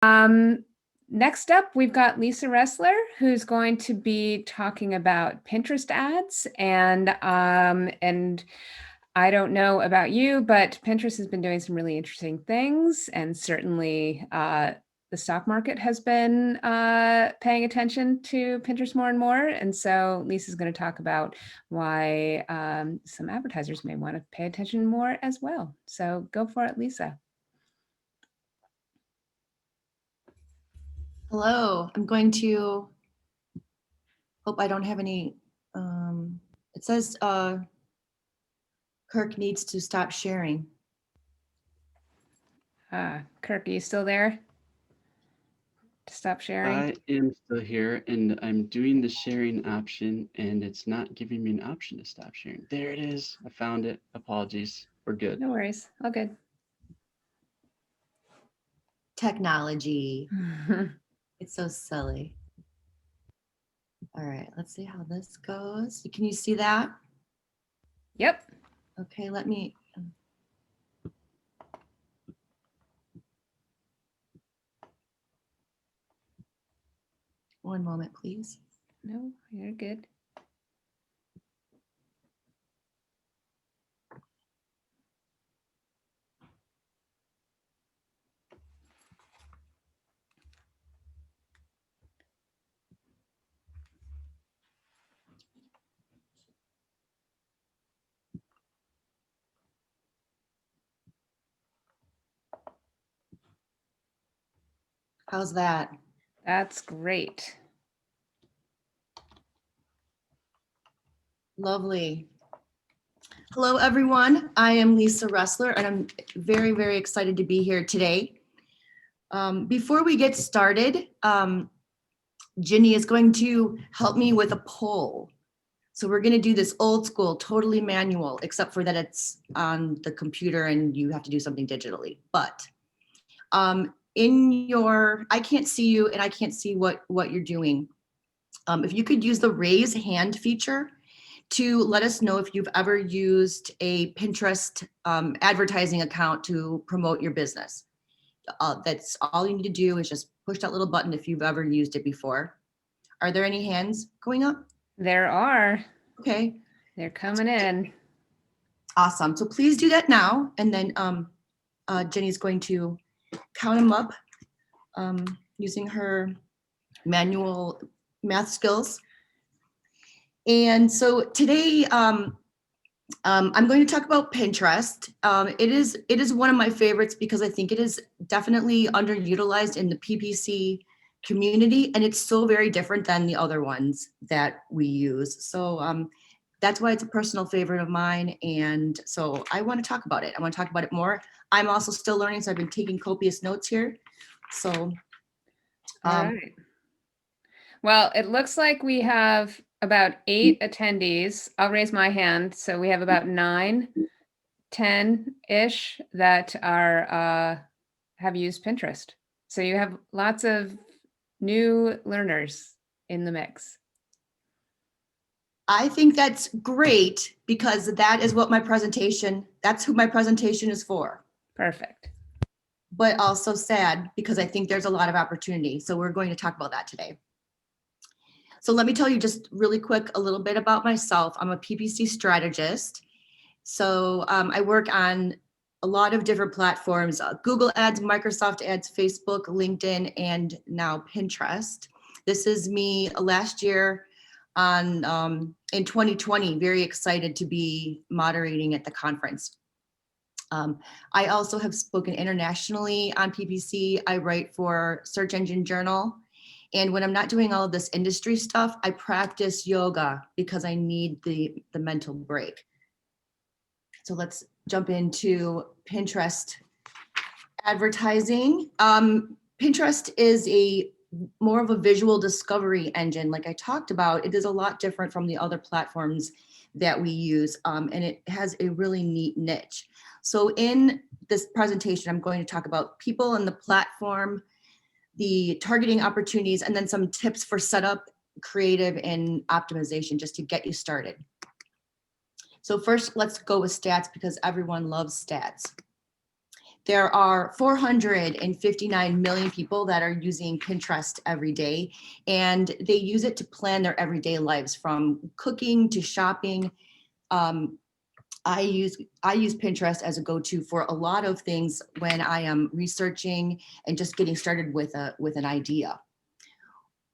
Next up, we've got Lisa Raehsler, who's going to be talking about Pinterest ads. And I don't know about you, but Pinterest has been doing some really interesting things. And certainly the stock market has been paying attention to Pinterest more and more. And so Lisa's going to talk about why some advertisers may want to pay attention more as well. So go for it, Lisa. Hello, I'm going to, hope I don't have any, it says Kirk needs to stop sharing. Kirk, are you still there? To stop sharing? I am still here and I'm doing the sharing option and it's not giving me an option to stop sharing. There it is. I found it. Apologies. We're good. No worries. All good. Technology. It's so silly. All right, let's see how this goes. Can you see that? Yep. Okay, let me. One moment, please. No, you're good. How's that? That's great. Lovely. Hello, everyone. I am Lisa Raehsler, and I'm very, very excited to be here today. Before we get started, Ginny is going to help me with a poll. So we're going to do this old school, totally manual, except for that it's on the computer and you have to do something digitally. But I can't see you and I can't see what you're doing. If you could use the raise hand feature to let us know if you've ever used a Pinterest advertising account to promote your business. That's all you need to do is just push that little button if you've ever used it before. Are there any hands going up? There are. Okay. They're coming in. Awesome. So please do that now. And then Jenny's going to count them up using her manual math skills. And so today I'm going to talk about Pinterest. It is one of my favorites because I think it is definitely underutilized in the PPC community, and it's so very different than the other ones that we use. So that's why it's a personal favorite of mine. And so I want to talk about it. I want to talk about it more. I'm also still learning, so I've been taking copious notes here. So, all right. Well, it looks like we have about 8 attendees. I'll raise my hand. So we have about 9, 10-ish that are have used Pinterest. So you have lots of new learners in the mix. I think that's great because that is what that's who my presentation is for. Perfect. But also sad because I think there's a lot of opportunity. So we're going to talk about that today. So let me tell you just really quick a little bit about myself. I'm a PPC strategist. So I work on a lot of different platforms, Google Ads, Microsoft Ads, Facebook, LinkedIn, and now Pinterest. This is me last year in 2020, very excited to be moderating at the conference. I also have spoken internationally on PPC. I write for Search Engine Journal. And when I'm not doing all of this industry stuff, I practice yoga because I need the mental break. So let's jump into Pinterest advertising. Pinterest is more of a visual discovery engine. Like I talked about, it is a lot different from the other platforms that we use, and it has a really neat niche. So in this presentation, I'm going to talk about people and the platform, the targeting opportunities, and then some tips for setup, creative, and optimization just to get you started. So first, let's go with stats because everyone loves stats. There are 459 million people that are using Pinterest every day, and they use it to plan their everyday lives, from cooking to shopping. I use Pinterest as a go-to for a lot of things when I am researching and just getting started with an idea.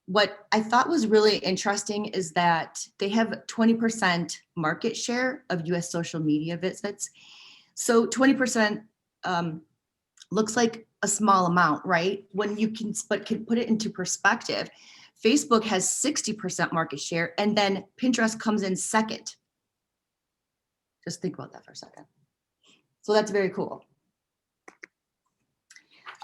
What I thought was really interesting is that they have 20% market share of US social media visits. So 20% looks like a small amount, right? When you can put it into perspective, Facebook has 60% market share, and then Pinterest comes in second. Just think about that for a second. So that's very cool.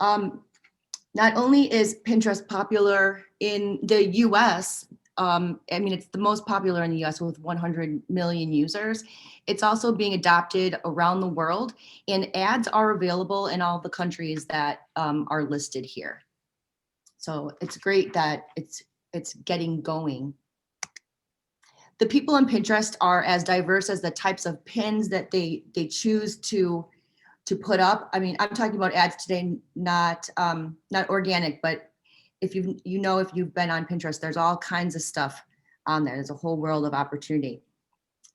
Not only is Pinterest popular in the US, I mean, it's the most popular in the US with 100 million users. It's also being adopted around the world, and ads are available in all the countries that are listed here. So it's great that it's getting going. The people on Pinterest are as diverse as the types of pins that they choose to put up. I mean, I'm talking about ads today, not organic, but if you've been on Pinterest, there's all kinds of stuff on there. There's a whole world of opportunity.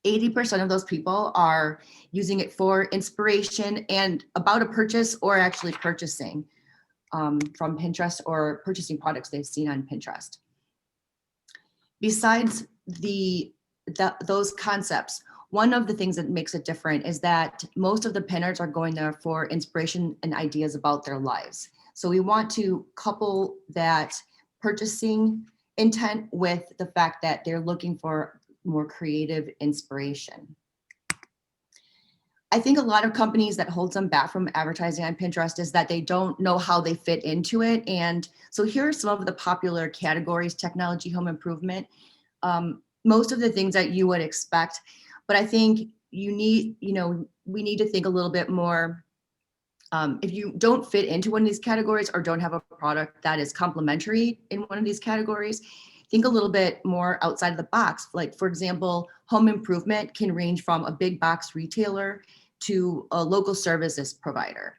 80% of those people are using it for inspiration and about a purchase, or actually purchasing from Pinterest, or purchasing products they've seen on Pinterest. Besides those concepts, one of the things that makes it different is that most of the pinners are going there for inspiration and ideas about their lives. So we want to couple that purchasing intent with the fact that they're looking for more creative inspiration. I think a lot of companies that holds them back from advertising on Pinterest is that they don't know how they fit into it. And so here are some of the popular categories: technology, home improvement, most of the things that you would expect. But I think we need to think a little bit more. If you don't fit into one of these categories, or don't have a product that is complementary in one of these categories, think a little bit more outside of the box. Like, for example, home improvement can range from a big box retailer to a local services provider.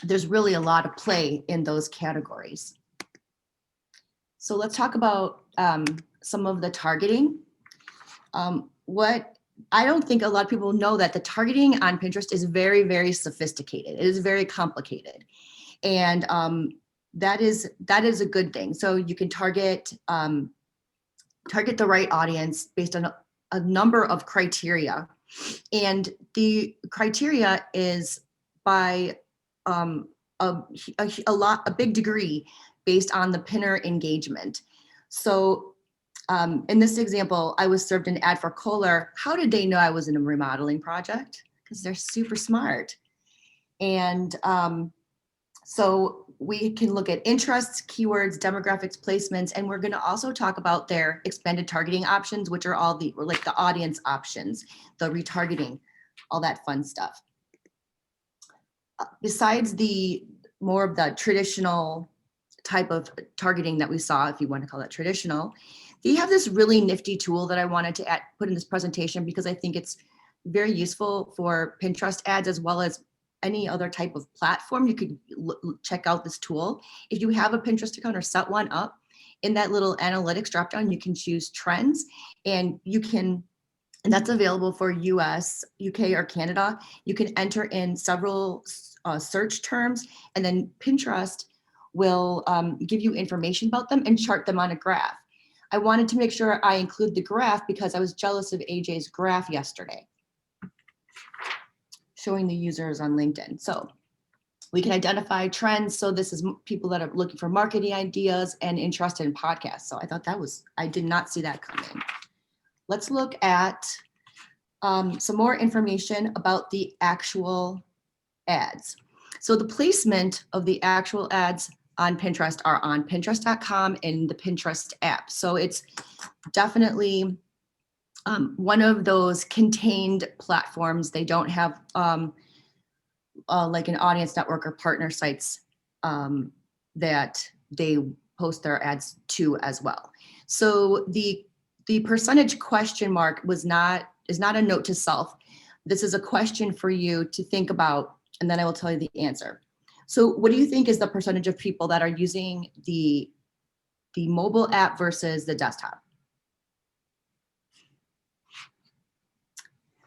There's really a lot of play in those categories. So let's talk about some of the targeting. What I don't think a lot of people know, that the targeting on Pinterest is very, very sophisticated. It is very complicated. And that is a good thing. So you can target the right audience based on a number of criteria. And the criteria is by a big degree based on the pinner engagement. So in this example, I was served an ad for Kohler. How did they know I was in a remodeling project? Because they're super smart. And so we can look at interests, keywords, demographics, placements, and we're going to also talk about their expanded targeting options, which are all the audience options, the retargeting, all that fun stuff. Besides the more of the traditional type of targeting that we saw, if you want to call it traditional, they have this really nifty tool that I wanted to put in this presentation, because I think it's very useful for Pinterest ads as well as any other type of platform. You could check out this tool. If you have a Pinterest account or set one up, in that little analytics dropdown, you can choose trends, and that's available for US, UK, or Canada. You can enter in several search terms, and then Pinterest will give you information about them and chart them on a graph. I wanted to make sure I include the graph because I was jealous of AJ's graph yesterday, showing the users on LinkedIn. So we can identify trends. So this is people that are looking for marketing ideas and interested in podcasts. So I thought I did not see that coming. Let's look at some more information about the actual ads. So the placement of the actual ads on Pinterest are on Pinterest.com and the Pinterest app. So it's definitely one of those contained platforms. They don't have like an audience network or partner sites that they post their ads to as well. So the percentage question mark is not a note to self. This is a question for you to think about. and then I will tell you the answer. So what do you think is the percentage of people that are using the mobile app versus the desktop?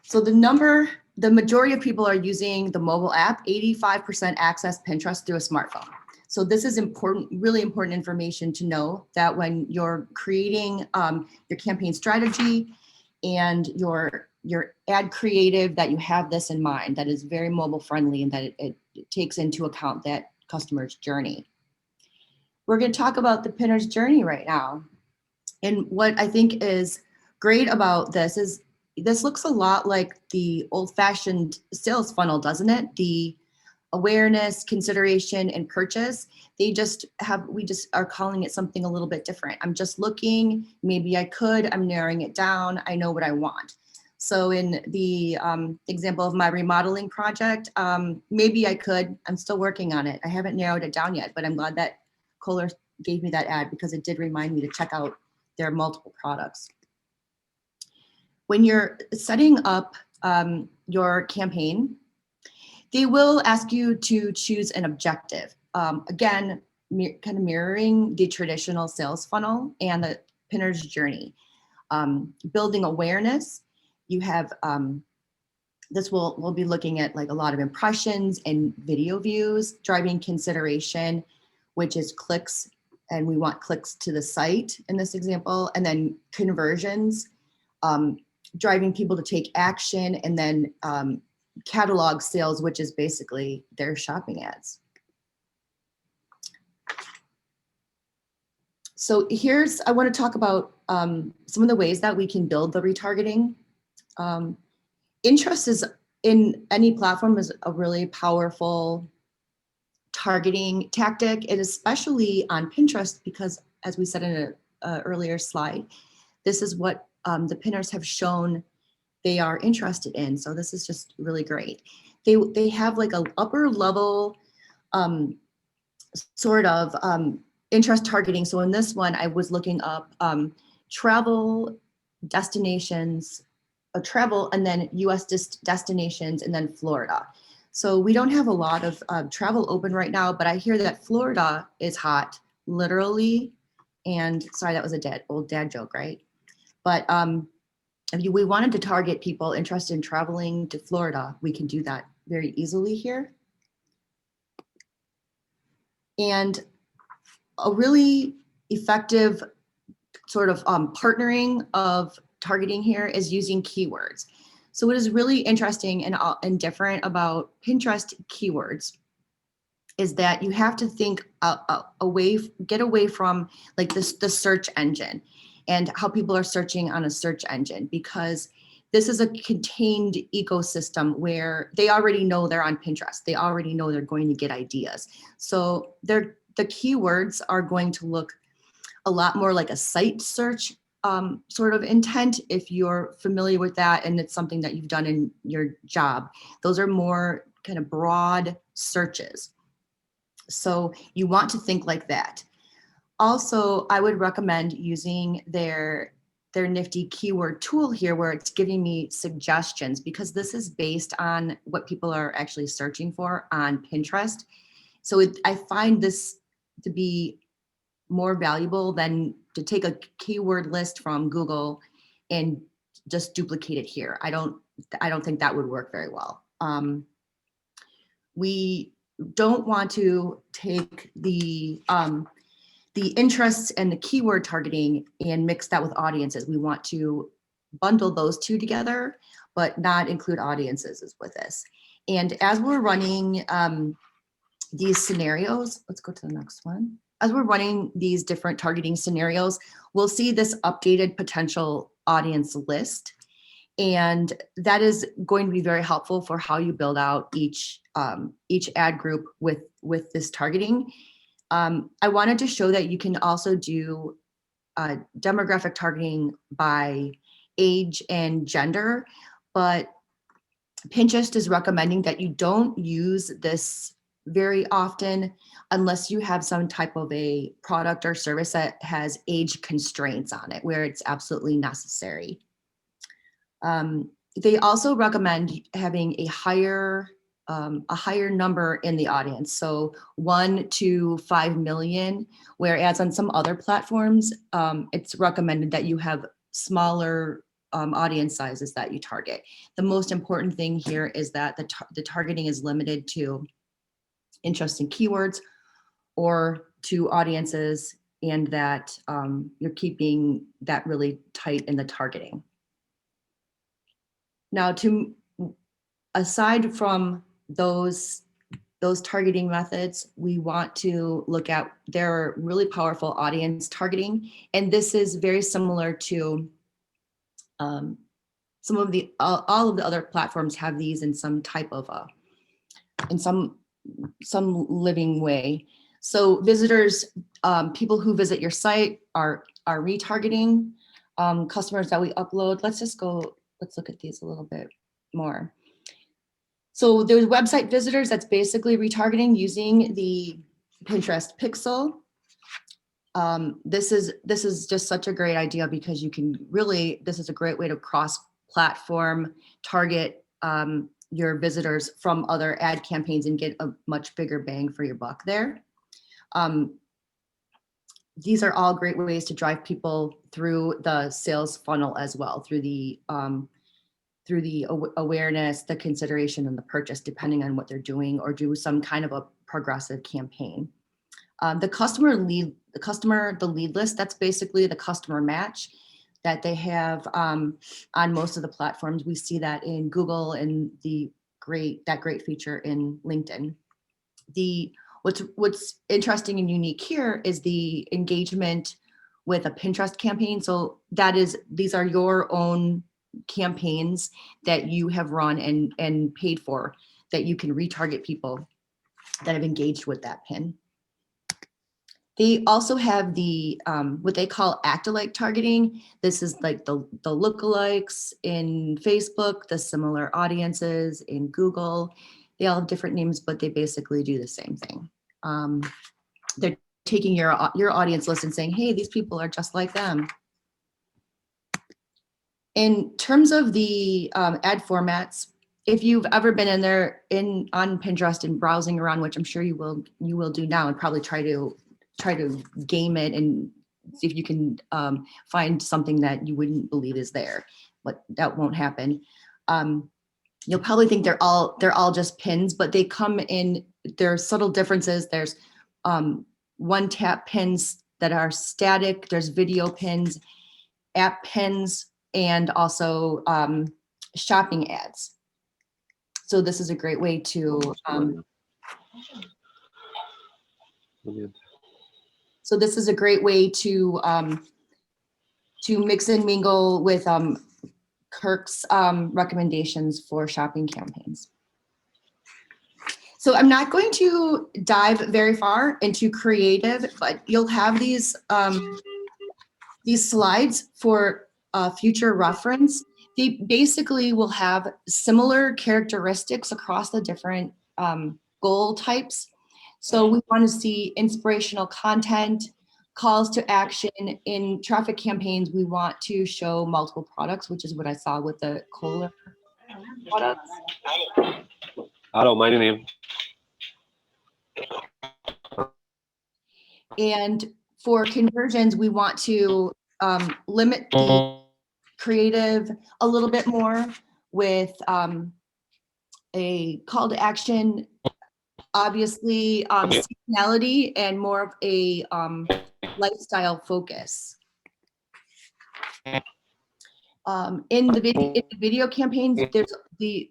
So the majority of people are using the mobile app. 85% access Pinterest through a smartphone. So this is important, really important information to know, that when you're creating your campaign strategy and your ad creative, that you have this in mind, that is very mobile friendly, and that it takes into account that customer's journey. We're going to talk about the Pinterest journey right now. And what I think is great about this is this looks a lot like the old-fashioned sales funnel, doesn't it? The awareness, consideration, and purchase. We just are calling it something a little bit different. I'm just looking, maybe I could, I'm narrowing it down, I know what I want. So in the example of my remodeling project, maybe I could, I'm still working on it. I haven't narrowed it down yet, but I'm glad that Kohler gave me that ad, because it did remind me to check out their multiple products. When you're setting up your campaign, they will ask you to choose an objective. Again, kind of mirroring the traditional sales funnel and the Pinterest journey. Building awareness, you have, this we'll be looking at like a lot of impressions and video views. Driving consideration, which is clicks, and we want clicks to the site in this example, and then conversions, driving people to take action, and then catalog sales, which is basically their shopping ads. So I want to talk about some of the ways that we can build the retargeting. Interest is in any platform is a really powerful targeting tactic, and especially on Pinterest, because as we said in an earlier slide, this is what the pinners have shown they are interested in. So this is just really great. They have like a upper level sort of interest targeting. So in this one, I was looking up travel destinations, travel, and then US destinations, and then Florida. So we don't have a lot of travel open right now, but I hear that Florida is hot, literally. And sorry, that was a old dad joke, right? But if we wanted to target people interested in traveling to Florida, we can do that very easily here. And a really effective sort of partnering of targeting here is using keywords. So what is really interesting and different about Pinterest keywords is that you have to think get away from like the search engine and how people are searching on a search engine, because this is a contained ecosystem where they already know they're on Pinterest. They already know they're going to get ideas. So the keywords are going to look a lot more like a site search sort of intent, if you're familiar with that and it's something that you've done in your job. Those are more kind of broad searches. So you want to think like that. Also, I would recommend using their nifty keyword tool here, where it's giving me suggestions, because this is based on what people are actually searching for on Pinterest. So I find this to be more valuable than to take a keyword list from Google and just duplicate it here. I don't think that would work very well. We don't want to take the interests and the keyword targeting and mix that with audiences. We want to bundle those two together, but not include audiences with this. And as we're running these scenarios, let's go to the next one. As we're running these different targeting scenarios, we'll see this updated potential audience list. And that is going to be very helpful for how you build out each ad group with this targeting. I wanted to show that you can also do demographic targeting by age and gender, but Pinterest is recommending that you don't use this very often unless you have some type of a product or service that has age constraints on it, where it's absolutely necessary. They also recommend having a higher a higher number in the audience. So 1 to 5 million, whereas on some other platforms, it's recommended that you have smaller audience sizes that you target. The most important thing here is that the targeting is limited to interesting keywords or to audiences, and that you're keeping that really tight in the targeting. Now, aside from those targeting methods, we want to look at their really powerful audience targeting, and this is very similar to some of the all of the other platforms have these in some type of in some living way. So visitors, people who visit your site are retargeting customers that we upload. Let's look at these a little bit more. So there's website visitors, that's basically retargeting using the Pinterest pixel. This is just such a great idea because you can really, this is a great way to cross-platform target your visitors from other ad campaigns and get a much bigger bang for your buck there. These are all great ways to drive people through the sales funnel as well, through the awareness, the consideration, and the purchase, depending on what they're doing, or do some kind of a progressive campaign. The lead list, that's basically the customer match that they have on most of the platforms. We see that in Google and that great feature in LinkedIn. What's interesting and unique here is the engagement with a Pinterest campaign. So these are your own campaigns that you have run and paid for, that you can retarget people that have engaged with that pin. They also have the what they call act-alike targeting. This is like the lookalikes in Facebook, the similar audiences in Google. They all have different names, but they basically do the same thing. They're taking your audience list and saying, hey, these people are just like them. In terms of the ad formats, if you've ever been in there on Pinterest and browsing around, which I'm sure you will do now, and probably try to game it and see if you can find something that you wouldn't believe is there, but that won't happen. You'll probably think they're all just pins, but they come in, there are subtle differences. There's one tap pins that are static, there's video pins, app pins, and also shopping ads. So this is a great way to to mix and mingle with Kirk's recommendations for shopping campaigns. So I'm not going to dive very far into creative, but you'll have these slides for future reference. They basically will have similar characteristics across the different goal types. So we want to see inspirational content, calls to action. In traffic campaigns, we want to show multiple products, which is what I saw with the Kohler products. Hello, my name. And for conversions, we want to limit the creative a little bit more with a call to action, obviously seasonality, and more of a lifestyle focus. In the video campaigns, there's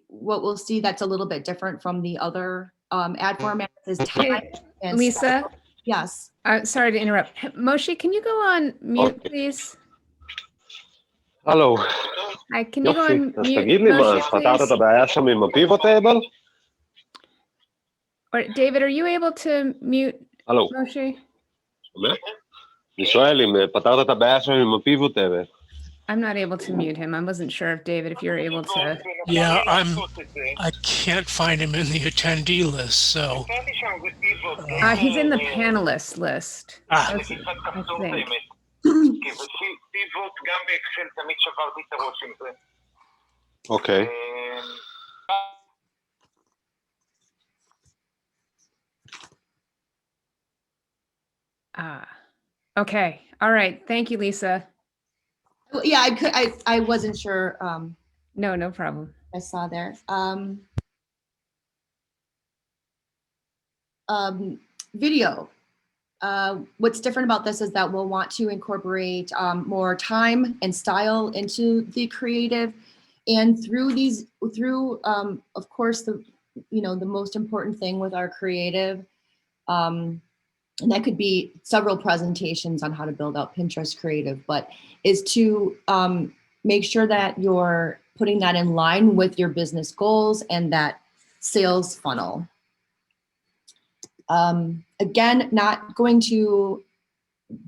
what we'll see that's a little bit different from the other ad formats is time and Lisa? style. Yes. Sorry to interrupt. Moshe, can you go on mute, please? הלו, Hi, can you go יופי, on אז mute, תגיד לי מה, אז Moshe, פתרת את please? הבעיה שם עם הפיבוט טייבל? Or David, are you able to mute הלו, Moshe? שומע? אני שואל אם פתרת את הבעיה שם עם הפיבוט טייבל. I'm not able to mute him. I wasn't sure if David, if you're able to. Yeah, I can't find him in the attendee list, so. He's in the panelist list. Ah. I think. אוקיי. Okay. All right. Thank you, Lisa. Yeah, I wasn't sure. No, no problem. I saw there. Video. What's different about this is that we'll want to incorporate more time and style into the creative, and through of course the most important thing with our creative, and that could be several presentations on how to build out Pinterest creative, but is to make sure that you're putting that in line with your business goals and that sales funnel. Again, not going to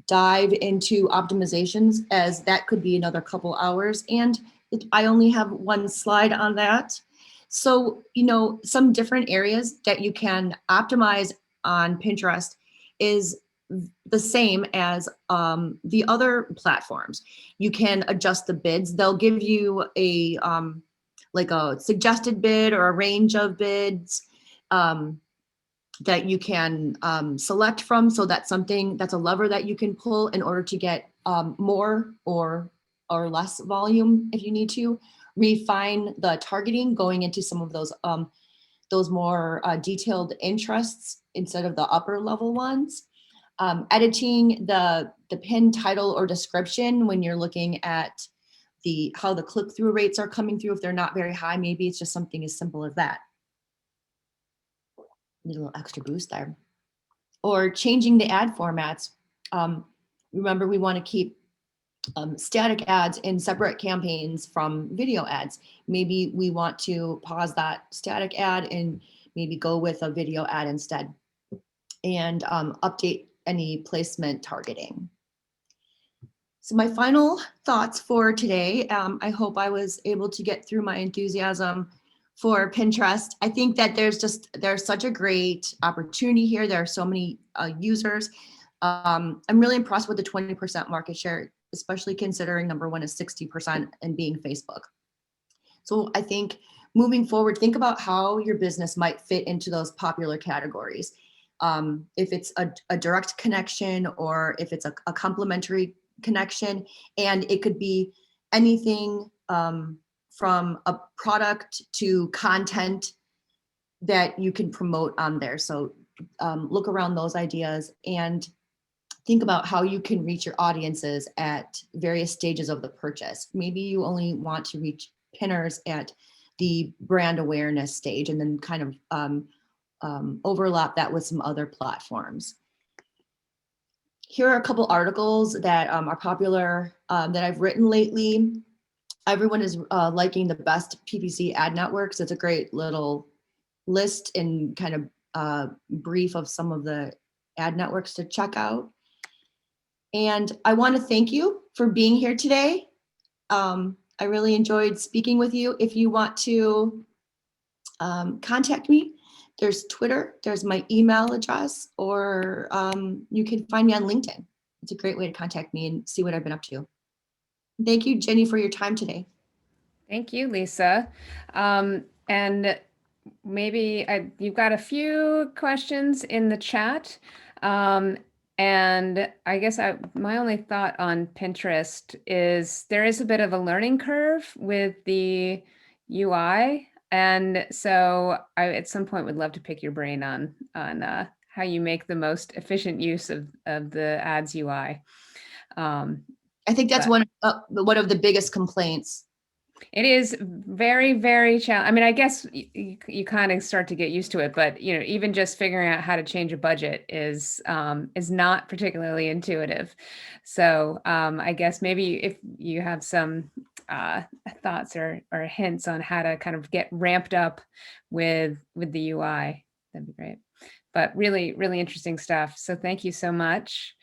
dive into optimizations, as that could be another couple hours, and I only have one slide on that. So, some different areas that you can optimize on Pinterest is the same as the other platforms. You can adjust the bids. They'll give you a like a suggested bid or a range of bids that you can select from. So that's a lever that you can pull in order to get more or less volume if you need to. Refine the targeting, going into some of those more detailed interests instead of the upper level ones. Editing the pin title or description when you're looking at how the click-through rates are coming through. If they're not very high, maybe it's just something as simple as that. Need a little extra boost there. Or changing the ad formats. Remember, we want to keep static ads in separate campaigns from video ads. Maybe we want to pause that static ad and maybe go with a video ad instead, and update any placement targeting. So my final thoughts for today, I hope I was able to get through my enthusiasm for Pinterest. I think that there's such a great opportunity here. There are so many users. I'm really impressed with the 20% market share, especially considering number one is 60% and being Facebook. So I think moving forward, think about how your business might fit into those popular categories. If it's a direct connection or if it's a complementary connection, and it could be anything from a product to content that you can promote on there. So look around those ideas and think about how you can reach your audiences at various stages of the purchase. Maybe you only want to reach pinners at the brand awareness stage, and then kind of overlap that with some other platforms. Here are a couple articles that are popular that I've written lately. Everyone is liking the best PPC ad networks. It's a great little list and kind of brief of some of the ad networks to check out. And I want to thank you for being here today. I really enjoyed speaking with you. If you want to contact me, there's Twitter, there's my email address, or you can find me on LinkedIn. It's a great way to contact me and see what I've been up to. Thank you, Jenny, for your time today. Thank you, Lisa. And maybe you've got a few questions in the chat. And I guess my only thought on Pinterest is there is a bit of a learning curve with the UI. And so I, at some point, would love to pick your brain on how you make the most efficient use of the ads UI. I think that's one of the biggest complaints. It is very, very challenging. I mean, I guess you kind of start to get used to it, but even just figuring out how to change a budget is not particularly intuitive. So I guess maybe if you have some thoughts or hints on how to kind of get ramped up with the UI, that'd be great. But really, really interesting stuff. So thank you so much.